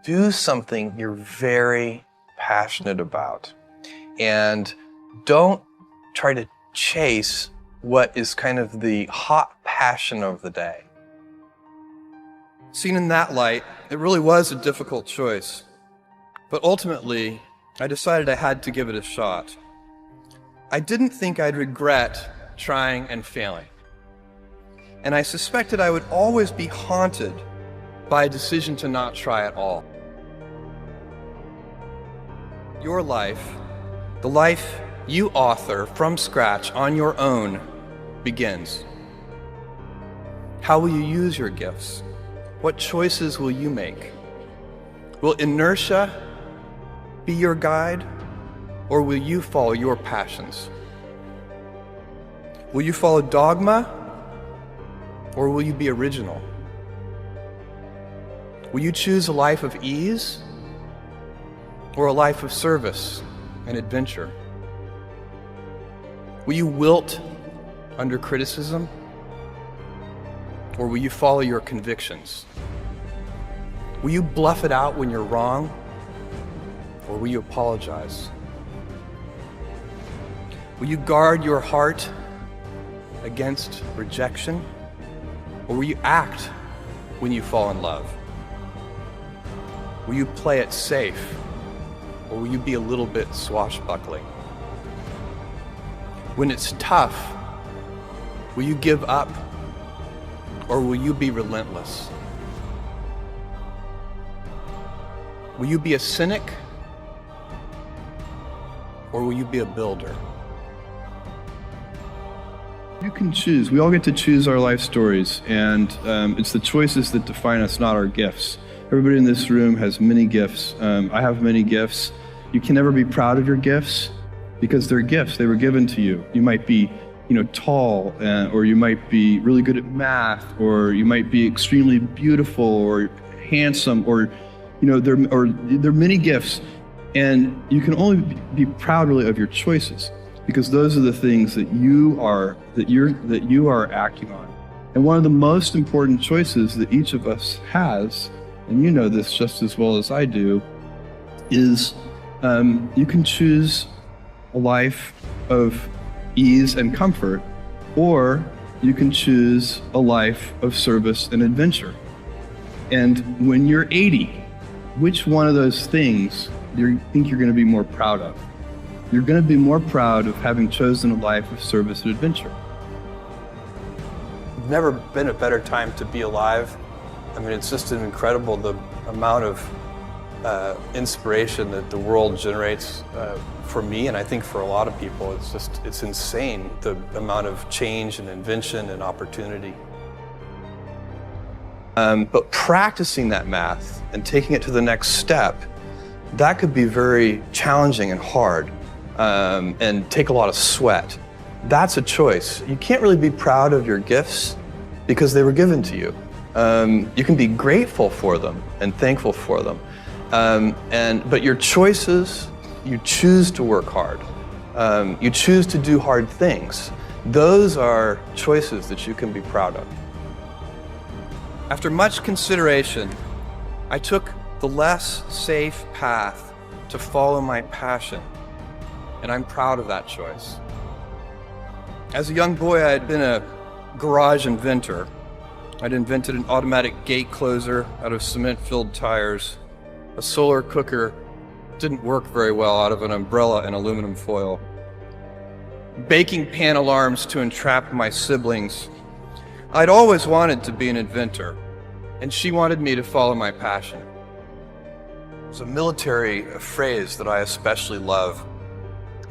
do something you're very passionate about. And don't try to chase what is kind of the hot passion of the day. Seen in that light, it really was a difficult choice. But ultimately, I decided I had to give it a shot. I didn't think I'd regret trying and failing. And I suspected I would always be haunted by a decision to not try at all. Your life, the life you author from scratch on your own, begins. How will you use your gifts? What choices will you make? Will inertia be your guide, or will you follow your passions? Will you follow dogma, or will you be original? Will you choose a life of ease, or a life of service and adventure? Will you wilt under criticism, or will you follow your convictions? Will you bluff it out when you're wrong, or will you apologize? Will you guard your heart against rejection, or will you act when you fall in love? Will you play it safe, or will you be a little bit swashbuckling? When it's tough, will you give up, or will you be relentless? Will you be a cynic, or will you be a builder? You can choose. We all get to choose our life stories, and it's the choices that define us, not our gifts. Everybody in this room has many gifts. I have many gifts. You can never be proud of your gifts because they're gifts. They were given to you. You might be, tall, or you might be really good at math, or you might be extremely beautiful or handsome, or there are many gifts, and you can only be proud really of your choices, because those are the things that you are acting on. And one of the most important choices that each of us has, and you know this just as well as I do, is you can choose a life of ease and comfort, or you can choose a life of service and adventure. And when you're 80, which one of those things do you think you're going to be more proud of? You're going to be more proud of having chosen a life of service and adventure. Never been a better time to be alive. I mean, it's just incredible the amount of inspiration that the world generates for me, and I think for a lot of people. It's insane, the amount of change and invention and opportunity. But practicing that math and taking it to the next step, that could be very challenging and hard, and take a lot of sweat. That's a choice. You can't really be proud of your gifts because they were given to you. You can be grateful for them and thankful for them. But your choices, you choose to work hard. You choose to do hard things. Those are choices that you can be proud of. After much consideration, I took the less safe path to follow my passion, and I'm proud of that choice. As a young boy, I had been a garage inventor. I'd invented an automatic gate closer out of cement-filled tires. A solar cooker didn't work very well out of an umbrella and aluminum foil. Baking pan alarms to entrap my siblings. I'd always wanted to be an inventor, and she wanted me to follow my passion. There's a military phrase that I especially love,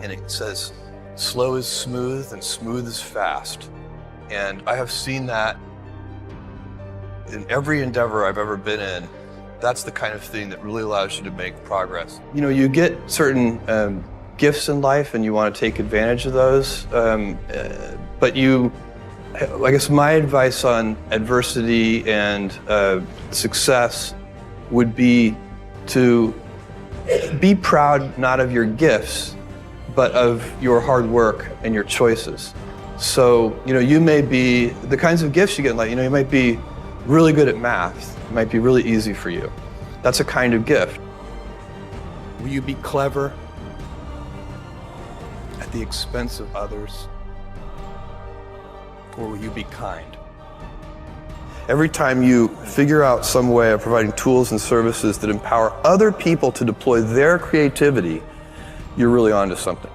and it says, "Slow is smooth and smooth is fast." And I have seen that in every endeavor I've ever been in. That's the kind of thing that really allows you to make progress. You get certain gifts in life and you want to take advantage of those, but I guess my advice on adversity and success would be to be proud not of your gifts, but of your hard work and your choices. So, you may be, the kinds of gifts you get in life, you might be really good at math. It might be really easy for you. That's a kind of gift. Will you be clever at the expense of others? Or will you be kind? Every time you figure out some way of providing tools and services that empower other people to deploy their creativity, you're really onto something.